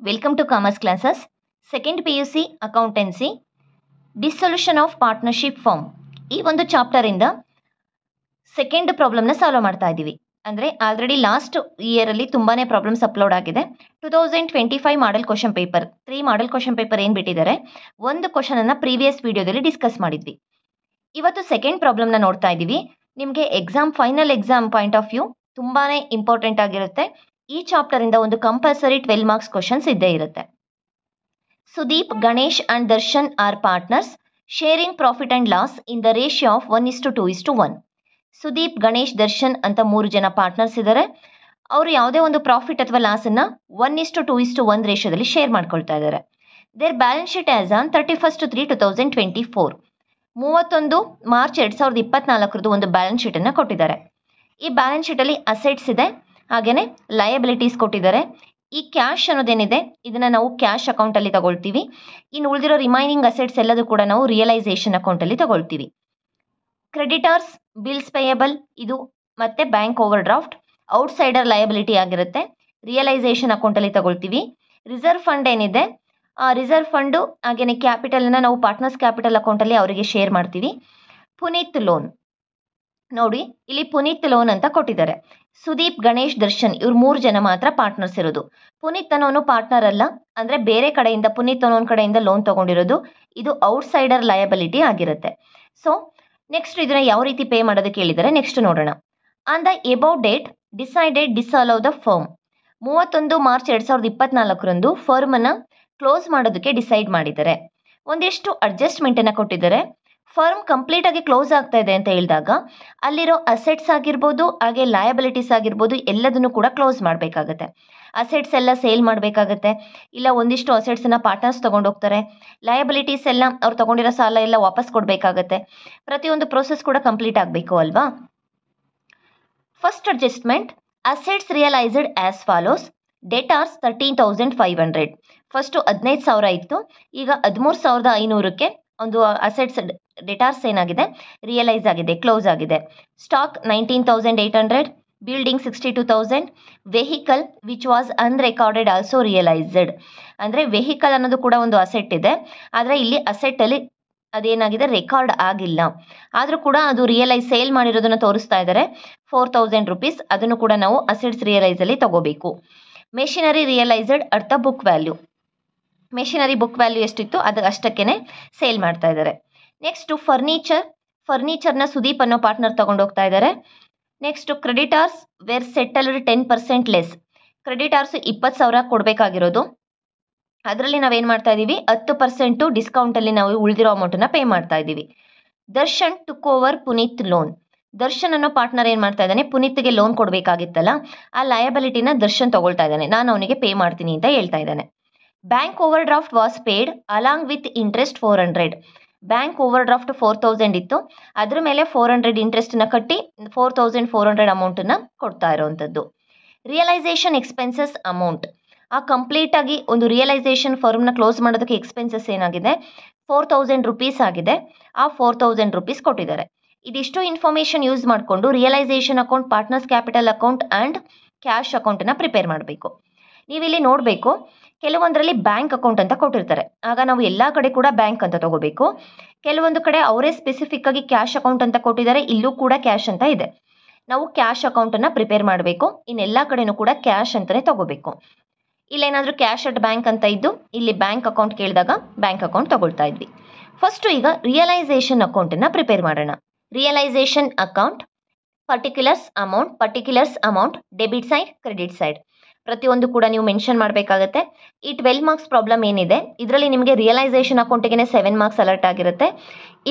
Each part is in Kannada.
Welcome to Commerce Classes. Second PUC Accountancy Dissolution of Partnership Form. ಈ ಒಂದು ಚಾಪ್ಟರ್ ಇಂದ ಸೆಕೆಂಡ್ ಪ್ರಾಬ್ಲಮ್ನ ಸಾಲ್ವ್ ಮಾಡ್ತಾ ಇದ್ದೀವಿ. ಅಂದರೆ ಆಲ್ರೆಡಿ ಲಾಸ್ಟ್ ಇಯರ್ ಅಲ್ಲಿ ತುಂಬಾನೇ ಪ್ರಾಬ್ಲಮ್ಸ್ ಅಪ್ಲೋಡ್ ಆಗಿದೆ. 2025 model question paper 3 model question paper ಏನು ಬಿಟ್ಟಿದ್ದಾರೆ, ಒಂದು ಕ್ವಶನ್ ಅನ್ನ ಪ್ರೀವಿಯಸ್ ವಿಡಿಯೋದಲ್ಲಿ ಡಿಸ್ಕಸ್ ಮಾಡಿದ್ವಿ. ಇವತ್ತು ಸೆಕೆಂಡ್ ಪ್ರಾಬ್ಲಮ್ನ ನೋಡ್ತಾ ಇದ್ದೀವಿ. ನಿಮಗೆ final exam point of view ತುಂಬಾನೇ ಇಂಪಾರ್ಟೆಂಟ್ ಆಗಿರುತ್ತೆ. ಈ ಚಾಪ್ಟರ್ ಇಂದ ಒಂದು ಕಂಪಲ್ಸರಿ 12 ಮಾರ್ಕ್ಸ್ ಕ್ವಶನ್ಸ್ ಇದ್ದೇ ಇರುತ್ತೆ. Sudeep, Ganesh and Darshan are partners sharing profit and loss in the ratio of 1:2:1. Sudeep, Ganesh, Darshan ಅಂತ 3 ಜನ ಪಾರ್ಟ್ನರ್ಸ್ ಇದ್ದಾರೆ. ಅವರು ಯಾವುದೇ ಒಂದು ಪ್ರಾಫಿಟ್ ಅಥವಾ ಲಾಸ್ ಅನ್ನ 1:2:1 ರೇಷಿಯೋದಲ್ಲಿ ಶೇರ್ ಮಾಡ್ಕೊಳ್ತಾ ಇದ್ದಾರೆ. Their balance sheet as on 31/3/2024. 31 March 2024 ಒಂದು ಬ್ಯಾಲೆನ್ಸ್ ಶೀಟ್ ಅನ್ನ ಕೊಟ್ಟಿದ್ದಾರೆ. ಈ ಬ್ಯಾಲೆನ್ಸ್ ಶೀಟ್ ಅಲ್ಲಿ ಅಸೆಟ್ಸ್ ಇದೆ, ಹಾಗೇನೆ ಲಯಬಿಲಿಟೀಸ್ ಕೊಟ್ಟಿದ್ದಾರೆ. ಈ ಕ್ಯಾಶ್ ಅನ್ನೋದೇನಿದೆ ಇದನ್ನ ನಾವು ಕ್ಯಾಶ್ ಅಕೌಂಟ್ ಅಲ್ಲಿ ತಗೊಳ್ತೀವಿ. ಇನ್ನು ಉಳಿದಿರೋ ರಿಮೈನಿಂಗ್ ಅಸೆಟ್ಸ್ ಎಲ್ಲದೂ ಕೂಡ ನಾವು ರಿಯಲೈಸೇಷನ್ ಅಕೌಂಟ್ ಅಲ್ಲಿ ತಗೊಳ್ತೀವಿ. ಕ್ರೆಡಿಟರ್ಸ್, ಬಿಲ್ಸ್ ಪೇಯಬಲ್ ಇದು ಮತ್ತೆ bank over draft outsider liability ಆಗಿರುತ್ತೆ, ರಿಯಲೈಸೇಷನ್ ಅಕೌಂಟ್ ಅಲ್ಲಿ ತಗೊಳ್ತೀವಿ. ರಿಸರ್ವ್ ಫಂಡ್ ಏನಿದೆ ಆ ರಿಸರ್ವ್ ಫಂಡು ಹಾಗೇನೆ ಕ್ಯಾಪಿಟಲ್ ಅನ್ನ ನಾವು ಪಾರ್ಟ್ನರ್ಸ್ ಕ್ಯಾಪಿಟಲ್ ಅಕೌಂಟ್ ಅಲ್ಲಿ ಅವರಿಗೆ ಶೇರ್ ಮಾಡ್ತೀವಿ. ಪುನೀತ್ ಲೋನ್ ನೋಡಿ, ಇಲ್ಲಿ ಪುನೀತ್ ಲೋನ್ ಅಂತ ಕೊಟ್ಟಿದ್ದಾರೆ. ಸುದೀಪ್, ಗಣೇಶ್, ದರ್ಶನ್ ಇವ್ರು 3 ಜನ ಮಾತ್ರ ಪಾರ್ಟ್ನರ್ಸ್ ಇರೋದು. ಪುನೀತ್ ಅನ್ನೋನು ಪಾರ್ಟ್ನರ್ ಅಲ್ಲ, ಅಂದ್ರೆ ಬೇರೆ ಕಡೆಯಿಂದ ಪುನೀತ್ ಅನ್ನೋನ್ ಕಡೆಯಿಂದ ಲೋನ್ ತಗೊಂಡಿರೋದು. ಇದು ಔಟ್ಸೈಡರ್ ಲಯಬಿಲಿಟಿ ಆಗಿರುತ್ತೆ. ಸೊ ನೆಕ್ಸ್ಟ್ ಇದನ್ನ ಯಾವ ರೀತಿ ಪೇ ಮಾಡೋದಕ್ಕೆ ಹೇಳಿದ್ದಾರೆ ನೆಕ್ಸ್ಟ್ ನೋಡೋಣ. On the above date decided dissolve the firm. 31 March 2024 firm ಅನ್ನ ಕ್ಲೋಸ್ ಮಾಡೋದಕ್ಕೆ ಡಿಸೈಡ್ ಮಾಡಿದ್ದಾರೆ. ಒಂದಿಷ್ಟು ಅಡ್ಜಸ್ಟ್ಮೆಂಟ್ ಅನ್ನ ಕೊಟ್ಟಿದ್ದಾರೆ. ಫರ್ಮ್ ಕಂಪ್ಲೀಟ್ ಆಗಿ ಕ್ಲೋಸ್ ಆಗ್ತಾ ಇದೆ ಅಂತ ಹೇಳಿದಾಗ ಅಲ್ಲಿರೋ ಅಸೆಟ್ಸ್ ಆಗಿರ್ಬೋದು ಹಾಗೆ ಲಯಬಿಲಿಟೀಸ್ ಆಗಿರ್ಬೋದು ಎಲ್ಲದನ್ನು ಕೂಡ ಕ್ಲೋಸ್ ಮಾಡಬೇಕಾಗತ್ತೆ. ಅಸೆಟ್ಸ್ ಎಲ್ಲ ಸೇಲ್ ಮಾಡಬೇಕಾಗತ್ತೆ, ಇಲ್ಲ ಒಂದಿಷ್ಟು ಅಸೆಟ್ಸ್ ಅನ್ನ ಪಾರ್ಟ್ನರ್ಸ್ ತಗೊಂಡೋಗ್ತಾರೆ. ಲಯಬಿಲಿಟೀಸ್ ಎಲ್ಲ ಅವ್ರು ತಗೊಂಡಿರೋ ಸಾಲ ಎಲ್ಲ ವಾಪಸ್ ಕೊಡಬೇಕಾಗತ್ತೆ. ಪ್ರತಿಯೊಂದು ಪ್ರೋಸೆಸ್ ಕೂಡ ಕಂಪ್ಲೀಟ್ ಆಗಬೇಕು ಅಲ್ವಾ. First adjustment assets realised as follows. Debtors 13,500. First 15,000 ಇತ್ತು, ಈಗ 13,500ಕ್ಕೆ ಒಂದು ಅಸೆಟ್ಸ್ ಡೆಟಾರ್ಸ್ ಏನಾಗಿದೆ ರಿಯಲೈಸ್ ಆಗಿದೆ, ಕ್ಲೋಸ್ ಆಗಿದೆ. Stock 19,800, building 62,000, vehicle which was unrecorded also realised. ಅಂದರೆ ವೆಹಿಕಲ್ ಅನ್ನೋದು ಕೂಡ ಒಂದು ಅಸೆಟ್ ಇದೆ, ಆದರೆ ಇಲ್ಲಿ ಅಸೆಟ್ ಅಲ್ಲಿ ಅದೇನಾಗಿದೆ ರೆಕಾರ್ಡ್ ಆಗಿಲ್ಲ, ಆದರೂ ಕೂಡ ಅದು ರಿಯಲೈಸ್ ಸೇಲ್ ಮಾಡಿರೋದನ್ನ ತೋರಿಸ್ತಾ ಇದ್ದಾರೆ. 4,000 ರೂಪೀಸ್, ಅದನ್ನು ಕೂಡ ನಾವು ಅಸೆಟ್ಸ್ ರಿಯಲೈಸ್ ಅಲ್ಲಿ ತಗೋಬೇಕು. Machinery realised at the book value. Machinery book value ಎಷ್ಟಿತ್ತು ಅದು ಅಷ್ಟಕ್ಕೇನೆ ಸೇಲ್ ಮಾಡ್ತಾ ಇದ್ದಾರೆ. ನೆಕ್ಸ್ಟ್ ಫರ್ನಿಚರ್ನ ಸುದೀಪ್ ಅನ್ನೋ ಪಾರ್ಟ್ನರ್ ತಗೊಂಡು ಹೋಗ್ತಾ ಇದ್ದಾರೆ. Next creditors were settled 10% less. Creditors 20,000 ಕೊಡಬೇಕಾಗಿರೋದು, ಅದರಲ್ಲಿ ನಾವೇನು ಮಾಡ್ತಾ ಇದ್ದೀವಿ 10% ಡಿಸ್ಕೌಂಟಲ್ಲಿ ನಾವು ಉಳಿದಿರೋ ಅಮೌಂಟನ್ನು ಪೇ ಮಾಡ್ತಾ ಇದ್ದೀವಿ. Darshan took over Puneeth loan. Darshan ಅನ್ನೋ ಪಾರ್ಟ್ನರ್ ಏನು ಮಾಡ್ತಾ ಇದ್ದಾನೆ, ಪುನೀತ್ಗೆ ಲೋನ್ ಕೊಡಬೇಕಾಗಿತ್ತಲ್ಲ ಆ ಲಯಬಿಲಿಟಿನ ದರ್ಶನ್ ತಗೊಳ್ತಾ ಇದ್ದಾನೆ, ನಾನು ಅವನಿಗೆ ಪೇ ಮಾಡ್ತೀನಿ ಅಂತ ಹೇಳ್ತಾ ಇದ್ದಾನೆ. Bank over draft was paid along with interest 400. Bank over draft 4,000 ಇತ್ತು, ಅದ್ರ ಮೇಲೆ 400 ಇಂಟ್ರೆಸ್ಟ್ನ ಕಟ್ಟಿ 4,400 ಅಮೌಂಟನ್ನು ಕೊಡ್ತಾ ಇರೋವಂಥದ್ದು. ರಿಯಲೈಸೇಷನ್ ಎಕ್ಸ್ಪೆನ್ಸಸ್ ಅಮೌಂಟ್, ಆ ಕಂಪ್ಲೀಟ್ ಆಗಿ ಒಂದು ರಿಯಲೈಸೇಷನ್ ಫರ್ಮ್ನ ಕ್ಲೋಸ್ ಮಾಡೋದಕ್ಕೆ ಎಕ್ಸ್ಪೆನ್ಸಸ್ ಏನಾಗಿದೆ 4,000 ರೂಪೀಸ್ ಆಗಿದೆ, ಆ 4,000 ರೂಪೀಸ್ ಕೊಟ್ಟಿದ್ದಾರೆ. ಇದಿಷ್ಟು ಇನ್ಫಾರ್ಮೇಷನ್ ಯೂಸ್ ಮಾಡಿಕೊಂಡು realisation account, partners capital account and cash ಅಕೌಂಟನ್ನು ಪ್ರಿಪೇರ್ ಮಾಡಬೇಕು. ನೀವಿಲ್ಲಿ ನೋಡಬೇಕು, ಕೆಲವೊಂದರಲ್ಲಿ ಬ್ಯಾಂಕ್ ಅಕೌಂಟ್ ಅಂತ ಕೊಟ್ಟಿರ್ತಾರೆ, ಆಗ ನಾವು ಎಲ್ಲ ಕಡೆ ಕೂಡ ಬ್ಯಾಂಕ್ ಅಂತ ತಗೋಬೇಕು. ಕೆಲವೊಂದು ಕಡೆ ಅವರೇ ಸ್ಪೆಸಿಫಿಕ್ ಆಗಿ ಕ್ಯಾಶ್ ಅಕೌಂಟ್ ಅಂತ ಕೊಟ್ಟಿದ್ದಾರೆ, ಇಲ್ಲೂ ಕೂಡ ಕ್ಯಾಶ್ ಅಂತ ಇದೆ, ನಾವು ಕ್ಯಾಶ್ ಅಕೌಂಟನ್ನು ಪ್ರಿಪೇರ್ ಮಾಡಬೇಕು. ಇನ್ನೆಲ್ಲ ಕಡೆನೂ ಕೂಡ ಕ್ಯಾಶ್ ಅಂತಲೇ ತಗೋಬೇಕು. ಇಲ್ಲೇನಾದರೂ ಕ್ಯಾಶ್ ಅಟ್ ಬ್ಯಾಂಕ್ ಅಂತ ಇದ್ದು ಇಲ್ಲಿ ಬ್ಯಾಂಕ್ ಅಕೌಂಟ್ ಕೇಳಿದಾಗ ಬ್ಯಾಂಕ್ ಅಕೌಂಟ್ ತಗೊಳ್ತಾ ಇದ್ವಿ. ಫಸ್ಟು ಈಗ ರಿಯಲೈಸೇಷನ್ ಅಕೌಂಟನ್ನು ಪ್ರಿಪೇರ್ ಮಾಡೋಣ. Realisation account particulars amount debit side credit side ಪ್ರತಿಯೊಂದು ಕೂಡ ನೀವು ಮೆನ್ಷನ್ ಮಾಡಬೇಕಾಗತ್ತೆ. ಈ 12 ಮಾರ್ಕ್ಸ್ ಪ್ರಾಬ್ಲಮ್ ಏನಿದೆ ಇದರಲ್ಲಿ ನಿಮಗೆ ರಿಯಲೈಸೇಷನ್ ಅಕೌಂಟಿಗೆ 7 ಮಾರ್ಕ್ಸ್ ಅಲರ್ಟ್ ಆಗಿರುತ್ತೆ.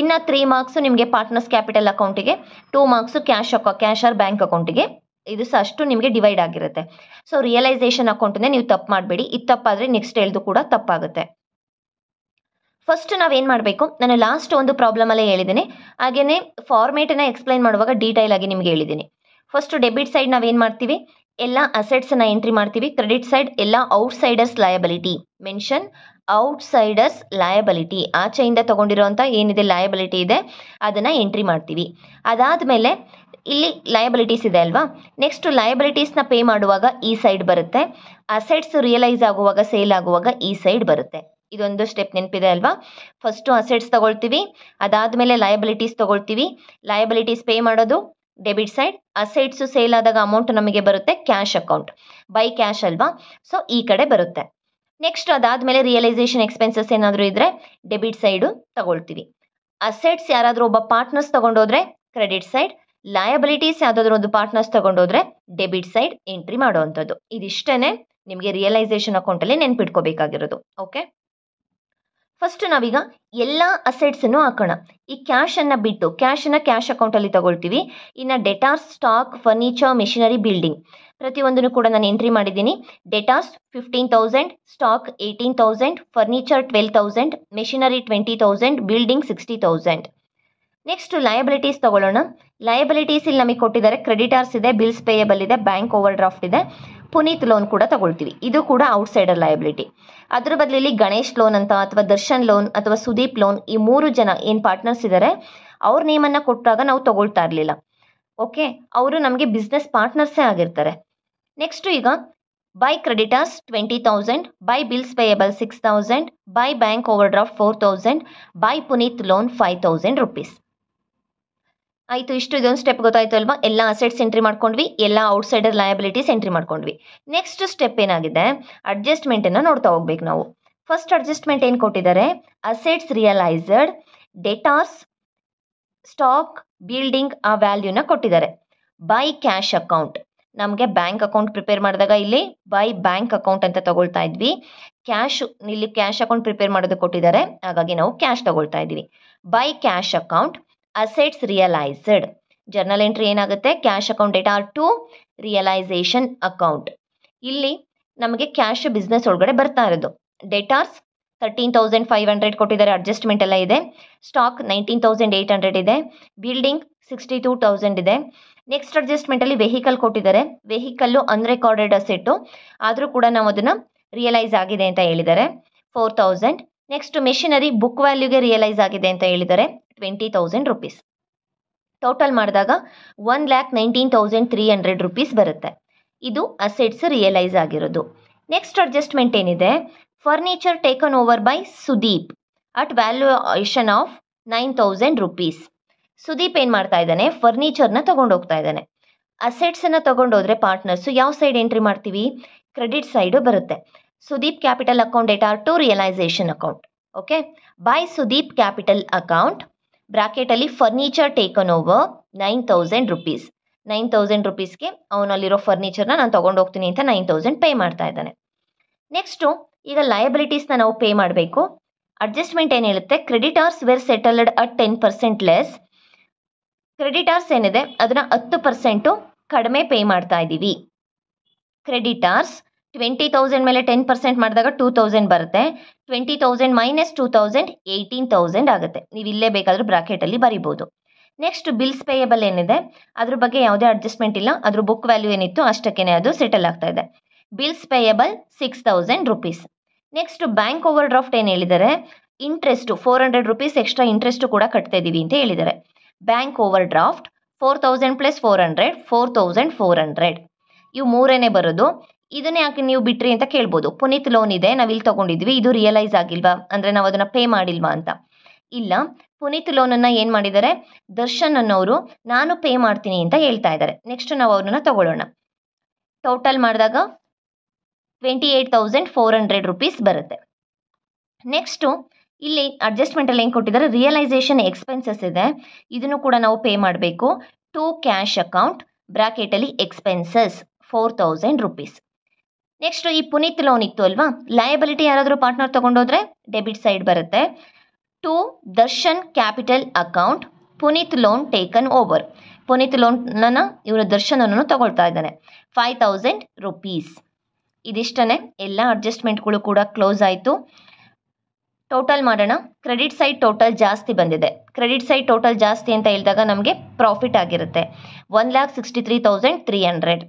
ಇನ್ನು 3 ಮಾರ್ಕ್ಸ್ ನಿಮಗೆ ಪಾರ್ಟ್ನರ್ಸ್ ಕ್ಯಾಪಿಟಲ್ ಅಕೌಂಟಿಗೆ, 2 ಮಾರ್ಕ್ಸ್ ಕ್ಯಾಶ್ ಆರ್ ಬ್ಯಾಂಕ್ ಅಕೌಂಟಿಗೆ, ಇದು ಸಹ ಅಷ್ಟು ನಿಮಗೆ ಡಿವೈಡ್ ಆಗಿರುತ್ತೆ. ಸೊ ರಿಯಲೈಸೇಷನ್ ಅಕೌಂಟನ್ನೇ ನೀವು ತಪ್ಪು ಮಾಡಬೇಡಿ, ಇದು ತಪ್ಪಾದರೆ ನೆಕ್ಸ್ಟ್ ಹೇಳ್ದು ಕೂಡ ತಪ್ಪಾಗುತ್ತೆ. ಫಸ್ಟ್ ನಾವೇನು ಮಾಡಬೇಕು, ನಾನು ಲಾಸ್ಟ್ ಒಂದು ಪ್ರಾಬ್ಲಮಲ್ಲೇ ಹೇಳಿದ್ದೀನಿ, ಹಾಗೆಯೇ ಫಾರ್ಮೇಟನ್ನು ಎಕ್ಸ್ಪ್ಲೈನ್ ಮಾಡುವಾಗ ಡೀಟೈಲ್ ಆಗಿ ನಿಮಗೆ ಹೇಳಿದ್ದೀನಿ. ಫಸ್ಟ್ ಡೆಬಿಟ್ ಸೈಡ್ ನಾವೇನು ಮಾಡ್ತೀವಿ, ಎಲ್ಲ ಅಸೆಟ್ಸನ್ನು ಎಂಟ್ರಿ ಮಾಡ್ತೀವಿ. ಕ್ರೆಡಿಟ್ ಸೈಡ್ ಎಲ್ಲ outsiders liability, mention outsiders liability, ಆಚೆಯಿಂದ ತಗೊಂಡಿರೋಂಥ ಏನಿದೆ ಲಯಬಿಲಿಟಿ ಇದೆ ಅದನ್ನು ಎಂಟ್ರಿ ಮಾಡ್ತೀವಿ. ಅದಾದಮೇಲೆ ಇಲ್ಲಿ ಲಯಬಿಲಿಟೀಸ್ ಇದೆ ಅಲ್ವಾ, ನೆಕ್ಸ್ಟ್ ಲಯಬಿಲಿಟೀಸ್ನ ಪೇ ಮಾಡುವಾಗ ಈ ಸೈಡ್ ಬರುತ್ತೆ, ಅಸೆಟ್ಸ್ ರಿಯಲೈಸ್ ಆಗುವಾಗ ಸೇಲ್ ಆಗುವಾಗ ಈ ಸೈಡ್ ಬರುತ್ತೆ. ಇದೊಂದು ಸ್ಟೆಪ್ ನೆನಪಿದೆ ಅಲ್ವಾ. ಫಸ್ಟು ಅಸೆಟ್ಸ್ ತಗೊಳ್ತೀವಿ, ಅದಾದಮೇಲೆ ಲಯಬಿಲಿಟೀಸ್ ತಗೊಳ್ತೀವಿ. ಲಯಬಿಲಿಟೀಸ್ ಪೇ ಮಾಡೋದು ಡೆಬಿಟ್ ಸೈಡ್, ಅಸೆಟ್ಸು ಸೇಲ್ ಆದಾಗ ಅಮೌಂಟ್ ನಮಗೆ ಬರುತ್ತೆ ಕ್ಯಾಶ್ ಅಕೌಂಟ್, ಬೈ ಕ್ಯಾಶ್ ಅಲ್ವಾ, ಸೊ ಈ ಕಡೆ ಬರುತ್ತೆ. ನೆಕ್ಸ್ಟ್ ಅದಾದಮೇಲೆ ರಿಯಲೈಸೇಷನ್ ಎಕ್ಸ್ಪೆನ್ಸಸ್ ಏನಾದರೂ ಇದ್ದರೆ ಡೆಬಿಟ್ ಸೈಡು ತಗೊಳ್ತೀವಿ. ಅಸೆಟ್ಸ್ ಯಾರಾದರೂ ಒಬ್ಬ ಪಾರ್ಟ್ನರ್ಸ್ ತಗೊಂಡೋದ್ರೆ ಕ್ರೆಡಿಟ್ ಸೈಡ್, ಲಯಬಿಲಿಟೀಸ್ ಯಾವುದಾದ್ರೂ ಒಂದು ಪಾರ್ಟ್ನರ್ಸ್ ತಗೊಂಡೋದ್ರೆ ಡೆಬಿಟ್ ಸೈಡ್ ಎಂಟ್ರಿ ಮಾಡುವಂಥದ್ದು. ಇದಿಷ್ಟೇ ನಿಮಗೆ ರಿಯಲೈಸೇಷನ್ ಅಕೌಂಟಲ್ಲಿ ನೆನ್ಪಿಟ್ಕೋಬೇಕಾಗಿರೋದು. ಓಕೆ, ಫಸ್ಟ್ ನಾವೀಗ ಎಲ್ಲ ಅಸೆಟ್ಸನ್ನು ಹಾಕೋಣ. ಈ ಕ್ಯಾಶನ್ನು ಬಿಟ್ಟು ಕ್ಯಾಶನ್ನು ಕ್ಯಾಶ್ ಅಕೌಂಟಲ್ಲಿ ತಗೊಳ್ತೀವಿ. ಇನ್ನು ಡೆಟಾರ್ಸ್, ಸ್ಟಾಕ್, ಫರ್ನಿಚರ್, ಮೆಷಿನರಿ, ಬಿಲ್ಡಿಂಗ್ ಪ್ರತಿಯೊಂದನ್ನು ಕೂಡ ನಾನು ಎಂಟ್ರಿ ಮಾಡಿದ್ದೀನಿ. ಡೆಟಾರ್ಸ್ 15,000, stock 18,000, furniture 12,000, machinery 20,000, building 60,000. Next liabilities ತಗೊಳ್ಳೋಣ. ಲಯಬಿಲಿಟೀಸ್ ಇಲ್ಲಿ ನಮಗೆ ಕೊಟ್ಟಿದ್ದಾರೆ, ಕ್ರೆಡಿಟಾರ್ಸ್ ಇದೆ, ಬಿಲ್ಸ್ ಪೇಯಬಲ್ ಇದೆ, ಬ್ಯಾಂಕ್ ಓವರ್ ಡ್ರಾಫ್ಟ್ ಇದೆ, ಪುನೀತ್ ಲೋನ್ ಕೂಡ ತಗೊಳ್ತೀವಿ. ಇದು ಕೂಡ ಔಟ್ಸೈಡರ್ ಲಯಬಿಲಿಟಿ. ಅದ್ರ ಬದಲಿಲ್ಲಿ ಗಣೇಶ್ ಲೋನ್ ಅಂತ ಅಥವಾ ದರ್ಶನ್ ಲೋನ್ ಅಥವಾ ಸುದೀಪ್ ಲೋನ್, ಈ 3 ಜನ ಏನು ಪಾರ್ಟ್ನರ್ಸ್ ಇದ್ದಾರೆ ಅವ್ರ ನೇಮನ್ನು ಕೊಟ್ಟಾಗ ನಾವು ತಗೊಳ್ತಾ ಇರಲಿಲ್ಲ. ಓಕೆ, ಅವರು ನಮಗೆ ಬಿಸ್ನೆಸ್ ಪಾರ್ಟ್ನರ್ಸೇ ಆಗಿರ್ತಾರೆ. ನೆಕ್ಸ್ಟ್ ಈಗ by creditors 20,000, by bills payable 6,000, by bank over draft 4,000, by Puneeth loan 5,000 rupees. ಆಯಿತು, ಇಷ್ಟು ಇದೊಂದು ಸ್ಟೆಪ್ ಗೊತ್ತಾಯ್ತು ಅಲ್ವಾ. ಎಲ್ಲ ಅಸೆಟ್ಸ್ ಎಂಟ್ರಿ ಮಾಡ್ಕೊಂಡ್ವಿ, ಎಲ್ಲ ಔಟ್ಸೈಡರ್ ಲಯಬಿಲಿಟೀಸ್ ಎಂಟ್ರಿ ಮಾಡ್ಕೊಂಡ್ವಿ. ನೆಕ್ಸ್ಟ್ ಸ್ಟೆಪ್ ಏನಾಗಿದೆ, ಅಡ್ಜಸ್ಟ್ಮೆಂಟನ್ನು ನೋಡ್ತಾ ಹೋಗ್ಬೇಕು ನಾವು. ಫಸ್ಟ್ ಅಡ್ಜಸ್ಟ್ಮೆಂಟ್ ಏನು ಕೊಟ್ಟಿದ್ದಾರೆ, ಅಸೆಟ್ಸ್ ರಿಯಲೈಸ್ಡ್, ಡೆಟಾರ್ಸ್, ಸ್ಟಾಕ್, ಬಿಲ್ಡಿಂಗ್ ಆ ವ್ಯಾಲ್ಯೂನ ಕೊಟ್ಟಿದ್ದಾರೆ. ಬೈ ಕ್ಯಾಶ್ ಅಕೌಂಟ್, ನಮಗೆ ಬ್ಯಾಂಕ್ ಅಕೌಂಟ್ ಪ್ರಿಪೇರ್ ಮಾಡಿದಾಗ ಇಲ್ಲಿ ಬೈ ಬ್ಯಾಂಕ್ ಅಕೌಂಟ್ ಅಂತ ತಗೊಳ್ತಾ ಇದ್ವಿ. ಕ್ಯಾಶ್ ಇಲ್ಲಿ ಕ್ಯಾಶ್ ಅಕೌಂಟ್ ಪ್ರಿಪೇರ್ ಮಾಡೋದು ಕೊಟ್ಟಿದ್ದಾರೆ, ಹಾಗಾಗಿ ನಾವು ಕ್ಯಾಶ್ ತಗೊಳ್ತಾ ಇದ್ವಿ. By cash account, assets realised, journal entry ಏನಾಗುತ್ತೆ, cash account debtor to realisation account. ಇಲ್ಲಿ ನಮಗೆ ಕ್ಯಾಶ್ ಬಿಸ್ನೆಸ್ ಒಳಗಡೆ ಬರ್ತಾ ಇರೋದು. ಡೆಟಾರ್ಸ್ 13,500 ಕೊಟ್ಟಿದ್ದಾರೆ, ಅಡ್ಜಸ್ಟ್ಮೆಂಟ್ ಎಲ್ಲ ಇದೆ. ಸ್ಟಾಕ್ 19,800 ಇದೆ, ಬಿಲ್ಡಿಂಗ್ 62,000 ಇದೆ. ನೆಕ್ಸ್ಟ್ ಅಡ್ಜಸ್ಟ್ಮೆಂಟಲ್ಲಿ ವೆಹಿಕಲ್ ಕೊಟ್ಟಿದ್ದಾರೆ. ವೆಹಿಕಲ್ಲು ಅನ್ರೆಕಾರ್ಡೆಡ್ ಅಸೆಟ್ಟು, ಆದರೂ ಕೂಡ ನಾವು ಅದನ್ನು ರಿಯಲೈಸ್ ಆಗಿದೆ ಅಂತ ಹೇಳಿದ್ದಾರೆ, 4,000. ನೆಕ್ಸ್ಟ್ ಮೆಷಿನರಿ ಬುಕ್ ವ್ಯಾಲ್ಯೂಗೆ ರಿಯಲೈಸ್ ಆಗಿದೆ ಅಂತ ಹೇಳಿದ್ದಾರೆ, 20,000 rupees. ಟೋಟಲ್ ಮಾಡಿದಾಗ 1,19,300 rupees ಬರುತ್ತೆ. ಇದು ಅಸೆಟ್ಸ್ ರಿಯಲೈಸ್ ಆಗಿರೋದು. ನೆಕ್ಸ್ಟ್ ಅಡ್ಜಸ್ಟ್ಮೆಂಟ್ ಏನಿದೆ, furniture taken over by Sudeep at valuation of 9,000 rupees. Sudeep ಏನು ಮಾಡ್ತಾ ಇದ್ದಾನೆ, ಫರ್ನಿಚರ್ನ ತಗೊಂಡೋಗ್ತಾ ಇದ್ದಾನೆ. ಅಸೆಟ್ಸನ್ನು ತಗೊಂಡೋದ್ರೆ ಪಾರ್ಟ್ನರ್ಸು ಯಾವ ಸೈಡ್ ಎಂಟ್ರಿ ಮಾಡ್ತೀವಿ, ಕ್ರೆಡಿಟ್ ಸೈಡು ಬರುತ್ತೆ. Sudeep capital account debtor to realisation account. Okay, by Sudeep capital account ಬ್ರಾಕೆಟಲ್ಲಿ ಫರ್ನಿಚರ್ ಟೇಕನ್ ಓವರ್ 9,000 rupees. 9,000 rupeesಗೆ ಅವನಲ್ಲಿರೋ ಫರ್ನಿಚರ್ನ ನಾನು ತೊಗೊಂಡೋಗ್ತೀನಿ ಅಂತ 9,000 ಪೇ ಮಾಡ್ತಾ ಇದ್ದಾನೆ. ನೆಕ್ಸ್ಟು ಈಗ ಲಯಬಿಲಿಟೀಸ್ನ ನಾವು ಪೇ ಮಾಡಬೇಕು. ಅಡ್ಜಸ್ಟ್ಮೆಂಟ್ ಏನು ಹೇಳುತ್ತೆ, creditors were settled at 10% less. Creditors ಏನಿದೆ ಅದನ್ನು 10% ಕಡಿಮೆ ಪೇ ಮಾಡ್ತಾ ಇದ್ದೀವಿ. ಕ್ರೆಡಿಟಾರ್ಸ್ 20,000 ಮೇಲೆ 10% ಮಾಡಿದಾಗ 2,000 ಬರುತ್ತೆ. 20,000 ಮೈನಸ್ 2,000 18,000 ಆಗುತ್ತೆ. ನೀವು ಇಲ್ಲೇ ಬೇಕಾದರೂ ಬ್ರಾಕೆಟಲ್ಲಿ ಬರಿಬೋದು. ನೆಕ್ಸ್ಟ್ ಬಿಲ್ಸ್ ಪೇಯಬಲ್ ಏನಿದೆ ಅದ್ರ ಬಗ್ಗೆ ಯಾವುದೇ ಅಡ್ಜಸ್ಟ್ಮೆಂಟ್ ಇಲ್ಲ, ಅದ್ರ ಬುಕ್ ವ್ಯಾಲ್ಯೂ ಏನಿತ್ತು ಅಷ್ಟಕ್ಕೇ ಅದು ಸೆಟಲ್ ಆಗ್ತಾ ಇದೆ. Bills payable 6,000 rupees. Next bank over draft ಏನು ಹೇಳಿದ್ದಾರೆ, ಇಂಟ್ರೆಸ್ಟು 400 rupees ಎಕ್ಸ್ಟ್ರಾ ಇಂಟ್ರೆಸ್ಟು ಕೂಡ ಕಟ್ತಾ ಇದ್ದೀವಿ ಅಂತ ಹೇಳಿದ್ದಾರೆ. Bank over draft 4,000 + 400 4,400. ಇವು ಮೂರೇನೆ ಬರೋದು. ಇದನ್ನೇ ಯಾಕೆ ನೀವು ಬಿಟ್ರಿ ಅಂತ ಕೇಳ್ಬೋದು. ಪುನೀತ್ ಲೋನ್ ಇದೆ, ನಾವು ಇಲ್ಲಿ ತೊಗೊಂಡಿದ್ವಿ, ಇದು ರಿಯಲೈಸ್ ಆಗಿಲ್ವಾ ಅಂದರೆ ನಾವು ಅದನ್ನು ಪೇ ಮಾಡಿಲ್ವಾ ಅಂತ. ಇಲ್ಲ, ಪುನೀತ್ ಲೋನನ್ನು ಏನು ಮಾಡಿದ್ದಾರೆ, ದರ್ಶನ್ ಅನ್ನೋರು ನಾನು ಪೇ ಮಾಡ್ತೀನಿ ಅಂತ ಹೇಳ್ತಾ ಇದ್ದಾರೆ. ನೆಕ್ಸ್ಟ್ ನಾವು ಅವ್ರನ್ನ ತಗೊಳ್ಳೋಣ. ಟೋಟಲ್ ಮಾಡಿದಾಗ 28,400 rupees ಬರುತ್ತೆ. ನೆಕ್ಸ್ಟು ಇಲ್ಲಿ ಅಡ್ಜಸ್ಟ್ಮೆಂಟಲ್ಲಿ ಏನು ಕೊಟ್ಟಿದ್ದಾರೆ, ರಿಯಲೈಸೇಷನ್ ಎಕ್ಸ್ಪೆನ್ಸಸ್ ಇದೆ, ಇದನ್ನು ಕೂಡ ನಾವು ಪೇ ಮಾಡಬೇಕು. ಟು ಕ್ಯಾಶ್ ಅಕೌಂಟ್ ಬ್ರಾಕೆಟಲ್ಲಿ ಎಕ್ಸ್ಪೆನ್ಸಸ್ 4,000 rupees. ನೆಕ್ಸ್ಟು ಈ ಪುನೀತ್ ಲೋನ್ ಇತ್ತು ಅಲ್ವಾ, ಲಯಬಿಲಿಟಿ ಯಾರಾದರೂ ಪಾರ್ಟ್ನರ್ ತೊಗೊಂಡೋದ್ರೆ ಡೆಬಿಟ್ ಸೈಡ್ ಬರುತ್ತೆ. To Darshan capital account Puneeth loan taken over. Puneeth ಲೋನ್ನ ಇವನು ದರ್ಶನ್ ಅನ್ನೋನು ತಗೊಳ್ತಾ ಇದ್ದಾನೆ, 5,000 rupees. ಇದಿಷ್ಟೇ, ಎಲ್ಲ ಅಡ್ಜಸ್ಟ್ಮೆಂಟ್ಗಳು ಕೂಡ ಕ್ಲೋಸ್ ಆಯಿತು. ಟೋಟಲ್ ಮಾಡೋಣ. ಕ್ರೆಡಿಟ್ ಸೈಡ್ ಟೋಟಲ್ ಜಾಸ್ತಿ ಬಂದಿದೆ. ಕ್ರೆಡಿಟ್ ಸೈಡ್ ಟೋಟಲ್ ಜಾಸ್ತಿ ಅಂತ ಹೇಳಿದಾಗ ನಮಗೆ ಪ್ರಾಫಿಟ್ ಆಗಿರುತ್ತೆ 1,63,300.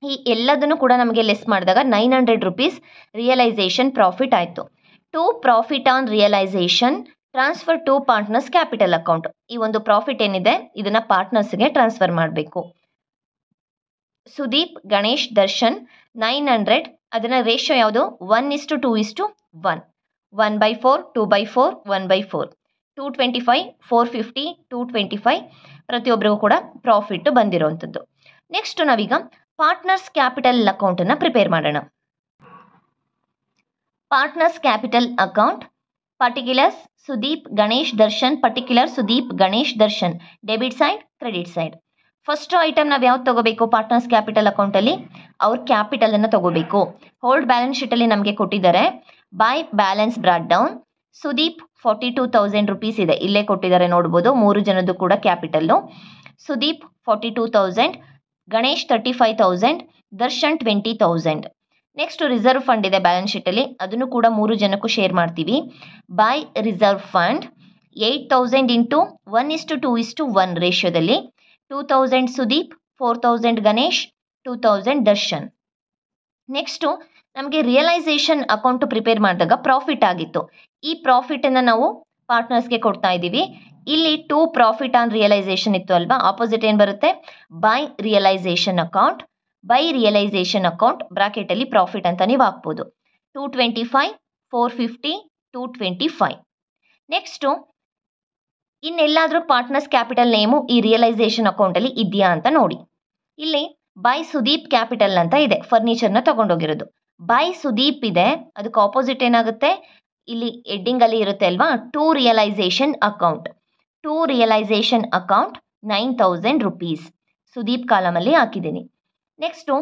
ಈ ಎಲ್ಲದನ್ನು ಕೂಡ ನಮಗೆ ಲೆಸ್ ಮಾಡಿದಾಗ 900 rupees ರಿಯಲೈಸೇಷನ್ ಪ್ರಾಫಿಟ್ ಆಯಿತು. To profit on realisation transfer to partners capital account. ಈ ಒಂದು ಪ್ರಾಫಿಟ್ ಏನಿದೆ ಇದನ್ನ ಪಾರ್ಟ್ನರ್ಸ್ಗೆ ಟ್ರಾನ್ಸ್ಫರ್ ಮಾಡಬೇಕು. ಸುದೀಪ್, ಗಣೇಶ್, ದರ್ಶನ್ 900, ಅದನ್ನ ರೇಷಿಯೋ ಯಾವುದು? 1:2:1. 1/4, 2/4, 1/4. 225, 450, 225 ಪ್ರತಿಯೊಬ್ಬರಿಗೂ ಕೂಡ ಪ್ರಾಫಿಟ್ ಬಂದಿರುವಂಥದ್ದು. ನೆಕ್ಸ್ಟ್ ನಾವೀಗ ಪಾರ್ಟ್ನರ್ಸ್ ಕ್ಯಾಪಿಟಲ್ ಅಕೌಂಟನ್ನು ಪ್ರಿಪೇರ್ ಮಾಡೋಣ. Partners capital account, particulars Sudeep, Ganesh, Darshan, particular Sudeep, Ganesh, Darshan, debit side, credit side. First item ನಾವು ಯಾವ್ದು ತಗೋಬೇಕು? ಪಾರ್ಟ್ನರ್ಸ್ ಕ್ಯಾಪಿಟಲ್ ಅಕೌಂಟಲ್ಲಿ ಅವ್ರ ಕ್ಯಾಪಿಟಲ್ ಅನ್ನು ತಗೋಬೇಕು. ಹೋಲ್ಡ್ ಬ್ಯಾಲೆನ್ಸ್ ಶೀಟಲ್ಲಿ ನಮಗೆ ಕೊಟ್ಟಿದ್ದಾರೆ by balance brought down. Sudeep 42,000 rupees ಇದೆ, ಇಲ್ಲೇ ಕೊಟ್ಟಿದ್ದಾರೆ ನೋಡ್ಬೋದು. 3 ಜನದ್ದು ಕೂಡ capital. Sudeep 42,000, Ganesh 35,000, Darshan 20,000. Next reserve fund ಇದೆ ಬ್ಯಾಲೆನ್ಸ್ ಶೀಟಲ್ಲಿ, ಅದನ್ನು ಕೂಡ 3 ಜನಕ್ಕೂ ಶೇರ್ ಮಾಡ್ತೀವಿ. By reserve fund 8,000 into 1:2:1 ರೇಷಿಯೋದಲ್ಲಿ 2,000 Sudeep, 4,000 Ganesh, 2,000 Darshan. Next ನಮಗೆ ರಿಯಲೈಸೇಷನ್ ಅಕೌಂಟ್ ಪ್ರಿಪೇರ್ ಮಾಡಿದಾಗ ಪ್ರಾಫಿಟ್ ಆಗಿತ್ತು. ಈ ಪ್ರಾಫಿಟನ್ನು ನಾವು ಪಾರ್ಟ್ನರ್ಸ್ಗೆ ಕೊಡ್ತಾ ಇದ್ದೀವಿ. ಇಲ್ಲಿ 2 ಪ್ರಾಫಿಟ್ ಆನ್ ರಿಯಲೈಸೇಷನ್ ಇತ್ತು ಅಲ್ವಾ, ಆಪೋಸಿಟ್ ಏನು ಬರುತ್ತೆ? By realisation account. By realisation account ಬ್ರಾಕೆಟಲ್ಲಿ ಪ್ರಾಫಿಟ್ ಅಂತ ನೀವು ಹಾಕ್ಬೋದು. 225, 450, 225. ನೆಕ್ಸ್ಟು ಇನ್ನೆಲ್ಲಾದರೂ ಪಾರ್ಟ್ನರ್ಸ್ ಕ್ಯಾಪಿಟಲ್ ನೇಮು ಈ ರಿಯಲೈಸೇಷನ್ ಅಕೌಂಟಲ್ಲಿ ಇದೆಯಾ ಅಂತ ನೋಡಿ. ಇಲ್ಲಿ ಬೈ ಸುದೀಪ್ ಕ್ಯಾಪಿಟಲ್ ಅಂತ ಇದೆ, ಫರ್ನಿಚರ್ನ ತಗೊಂಡೋಗಿರೋದು. ಬೈ ಸುದೀಪ್ ಇದೆ, ಅದಕ್ಕೆ ಆಪೋಸಿಟ್ ಏನಾಗುತ್ತೆ? ಇಲ್ಲಿ ಹೆಡ್ಡಿಂಗಲ್ಲಿ ಇರುತ್ತೆ ಅಲ್ವಾ, to realisation account. To realisation account 9,000 rupees Sudeep ಕಾಲಮಲ್ಲಿ ಹಾಕಿದ್ದೀನಿ. ನೆಕ್ಸ್ಟು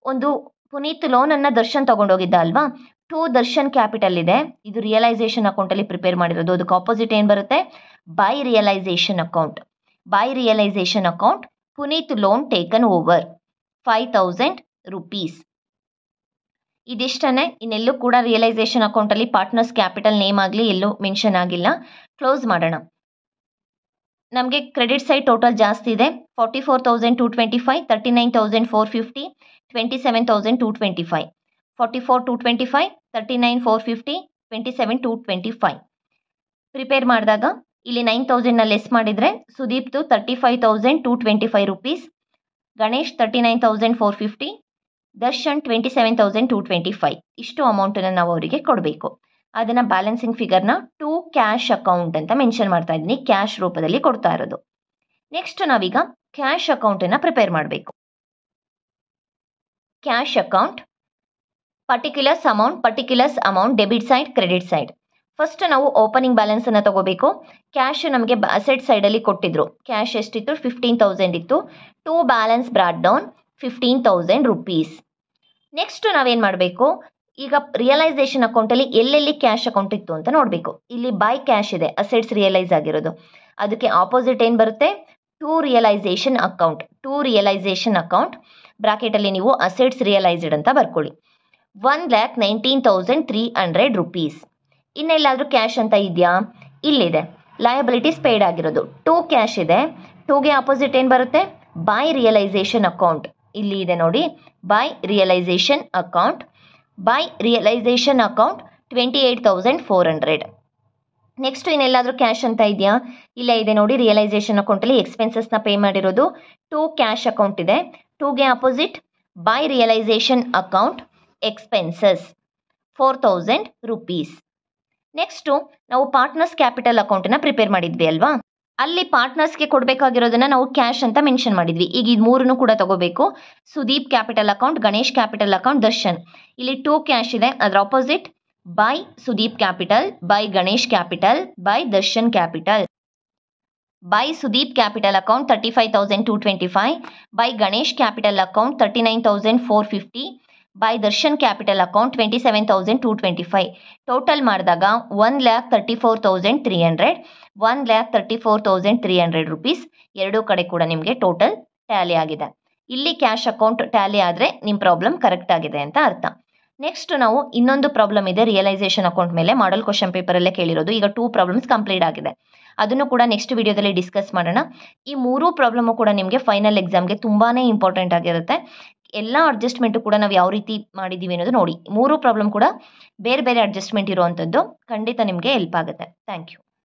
ಒಂದು ಪುನೀತ್ ಲೋನನ್ನು ದರ್ಶನ್ ತಗೊಂಡೋಗಿದ್ದ ಅಲ್ವಾ, ಟು ದರ್ಶನ್ ಕ್ಯಾಪಿಟಲ್ ಇದೆ, ಇದು ರಿಯಲೈಸೇಷನ್ ಅಕೌಂಟಲ್ಲಿ ಪ್ರಿಪೇರ್ ಮಾಡಿರೋದು. ಅದಕ್ಕೆ ಆಪೋಸಿಟ್ ಏನು ಬರುತ್ತೆ? By realisation account. By realisation account Puneeth loan taken over 5,000 rupees. ಇದಿಷ್ಟೇ, ಇನ್ನೆಲ್ಲೂ ಕೂಡ ರಿಯಲೈಸೇಷನ್ ಅಕೌಂಟಲ್ಲಿ ಪಾರ್ಟ್ನರ್ಸ್ ಕ್ಯಾಪಿಟಲ್ ನೇಮ್ ಆಗಲಿ ಎಲ್ಲೂ ಮೆನ್ಷನ್ ಆಗಿಲ್ಲ. ಕ್ಲೋಸ್ ಮಾಡೋಣ. ನಮಗೆ ಕ್ರೆಡಿಟ್ ಸೈಡ್ ಟೋಟಲ್ ಜಾಸ್ತಿ ಇದೆ. 44,225, 39,450, 27,225. 44,225, 39,450, 27,225 ಪ್ರಿಪೇರ್ ಮಾಡಿದಾಗ ಇಲ್ಲಿ 9,000ನ ಲೆಸ್ ಮಾಡಿದರೆ ಸುದೀಪ್ದು 35,225 ರುಪೀಸ್, ಗಣೇಶ್ 39,450, ದರ್ಶನ್ 27,225. ಇಷ್ಟು ಅಮೌಂಟನ್ನು ನಾವು ಅವರಿಗೆ ಕೊಡಬೇಕು. ಅದನ್ನು ಬ್ಯಾಲೆನ್ಸಿಂಗ್ ಫಿಗರ್ನ ಟು ಕ್ಯಾಶ್ ಅಕೌಂಟ್ ಅಂತ ಮೆನ್ಷನ್ ಮಾಡ್ತಾ ಇದ್ದೀನಿ, ಕ್ಯಾಶ್ ರೂಪದಲ್ಲಿ ಕೊಡ್ತಾ ಇರೋದು. ನೆಕ್ಸ್ಟ್ ನಾವೀಗ ಕ್ಯಾಶ್ ಅಕೌಂಟನ್ನು ಪ್ರಿಪೇರ್ ಮಾಡಬೇಕು. Cash account, particulars amount, debit side, credit side. First ನಾವು ಓಪನಿಂಗ್ ಬ್ಯಾಲೆನ್ಸನ್ನು ತಗೋಬೇಕು. ಕ್ಯಾಶ್ ನಮಗೆ ಅಸೆಟ್ ಸೈಡಲ್ಲಿ ಕೊಟ್ಟಿದ್ರು. ಕ್ಯಾಶ್ ಎಷ್ಟಿತ್ತು? 15,000 ಇತ್ತು. To balance brought down 15,000 rupees. Next ನಾವೇನು ಮಾಡಬೇಕು? ಈಗ ರಿಯಲೈಸೇಷನ್ ಅಕೌಂಟಲ್ಲಿ ಎಲ್ಲೆಲ್ಲಿ ಕ್ಯಾಶ್ ಅಕೌಂಟ್ ಇತ್ತು ಅಂತ ನೋಡಬೇಕು. ಇಲ್ಲಿ ಬೈ ಕ್ಯಾಶ್ ಇದೆ, ಅಸೆಟ್ಸ್ ರಿಯಲೈಸ್ ಆಗಿರೋದು. ಅದಕ್ಕೆ ಆಪೋಸಿಟ್ ಏನು ಬರುತ್ತೆ? To realisation account. To realisation account ಬ್ರಾಕೆಟಲ್ಲಿ ನೀವು ಅಸೆಟ್ಸ್ ರಿಯಲೈಸ್ಡ್ ಅಂತ ಬರ್ಕೊಳ್ಳಿ. 1,19,300 ರುಪೀಸ್. ಇನ್ನೆಲ್ಲಾದರೂ ಕ್ಯಾಶ್ ಅಂತ ಇದೆಯಾ? ಇಲ್ಲಿದೆ, ಲಯಬಿಲಿಟೀಸ್ ಪೇಯ್ಡ್ ಆಗಿರೋದು. ಟು ಕ್ಯಾಶ್ ಇದೆ. ಟೂಗೆ ಆಪೋಸಿಟ್ ಏನು ಬರುತ್ತೆ? By realisation account. ಇಲ್ಲಿ ಇದೆ ನೋಡಿ, by realisation account. By realisation account 28,400. Next ಇನ್ನೆಲ್ಲಾದರೂ ಕ್ಯಾಶ್ ಅಂತ ಇದೆಯಾ? ಇಲ್ಲೇ ಇದೆ ನೋಡಿ, ರಿಯಲೈಸೇಷನ್ ಅಕೌಂಟಲ್ಲಿ ಎಕ್ಸ್ಪೆನ್ಸಸ್ನ ಪೇ ಮಾಡಿರೋದು. ಟು ಕ್ಯಾಶ್ ಅಕೌಂಟ್ ಇದೆ. ಟೂಗೆ opposite by realisation account expenses 4,000 rupees. Next ನಾವು ಪಾರ್ಟ್ನರ್ಸ್ ಕ್ಯಾಪಿಟಲ್ ಅಕೌಂಟನ್ನು ಪ್ರಿಪೇರ್ ಮಾಡಿದ್ವಿ ಅಲ್ವಾ, ಅಲ್ಲಿ ಪಾರ್ಟ್ನರ್ಸ್ಗೆ ಕೊಡಬೇಕಾಗಿರೋದನ್ನ ನಾವು ಕ್ಯಾಶ್ ಅಂತ ಮೆನ್ಷನ್ ಮಾಡಿದ್ವಿ. ಈಗ ಇದು ಮೂರನ್ನು ಕೂಡ ತಗೋಬೇಕು. Sudeep capital account, Ganesh capital account, Darshan. ಇಲ್ಲಿ ಟು ಕ್ಯಾಶ್ ಇದೆ, ಅದರ opposite by Sudeep capital, by Ganesh capital, by Darshan capital. By Sudeep capital account 35,225, by Ganesh capital account 39,450, by Darshan capital account 27,225. Total ಮಾಡಿದಾಗ 1,34,300, 1,34,300 ರುಪೀಸ್. ಎರಡೂ ಕಡೆ ಕೂಡ ನಿಮಗೆ ಟೋಟಲ್ ಟ್ಯಾಲಿ ಆಗಿದೆ. ಇಲ್ಲಿ ಕ್ಯಾಶ್ ಅಕೌಂಟ್ ಟ್ಯಾಲಿ ಆದರೆ ನಿಮ್ಮ ಪ್ರಾಬ್ಲಮ್ ಕರೆಕ್ಟ್ ಆಗಿದೆ ಅಂತ ಅರ್ಥ. ನೆಕ್ಸ್ಟ್ ನಾವು ಇನ್ನೊಂದು ಪ್ರಾಬ್ಲಮ್ ಇದೆ ರಿಯಲೈಸೇಷನ್ ಅಕೌಂಟ್ ಮೇಲೆ, ಮಾಡಲ್ ಕ್ವಶನ್ ಪೇಪರಲ್ಲೇ ಕೇಳಿರೋದು. ಈಗ 2 ಪ್ರಾಬ್ಲಮ್ಸ್ ಕಂಪ್ಲೀಟ್ ಆಗಿದೆ, ಅದನ್ನು ಕೂಡ ನೆಕ್ಸ್ಟ್ ವಿಡಿಯೋದಲ್ಲಿ ಡಿಸ್ಕಸ್ ಮಾಡೋಣ. ಈ 3 ಪ್ರಾಬ್ಲಮ್ಮು ಕೂಡ ನಿಮಗೆ ಫೈನಲ್ ಎಕ್ಸಾಮ್ಗೆ ತುಂಬಾ ಇಂಪಾರ್ಟೆಂಟ್ ಆಗಿರುತ್ತೆ. ಎಲ್ಲ ಅಡ್ಜಸ್ಟ್ಮೆಂಟು ಕೂಡ ನಾವು ಯಾವ ರೀತಿ ಮಾಡಿದ್ದೀವಿ ಅನ್ನೋದು ನೋಡಿ. 3 ಪ್ರಾಬ್ಲಮ್ ಕೂಡ ಬೇರೆ ಬೇರೆ ಅಡ್ಜಸ್ಟ್ಮೆಂಟ್ ಇರುವಂಥದ್ದು, ಖಂಡಿತ ನಿಮಗೆ ಹೆಲ್ಪ್ ಆಗುತ್ತೆ. Thank you.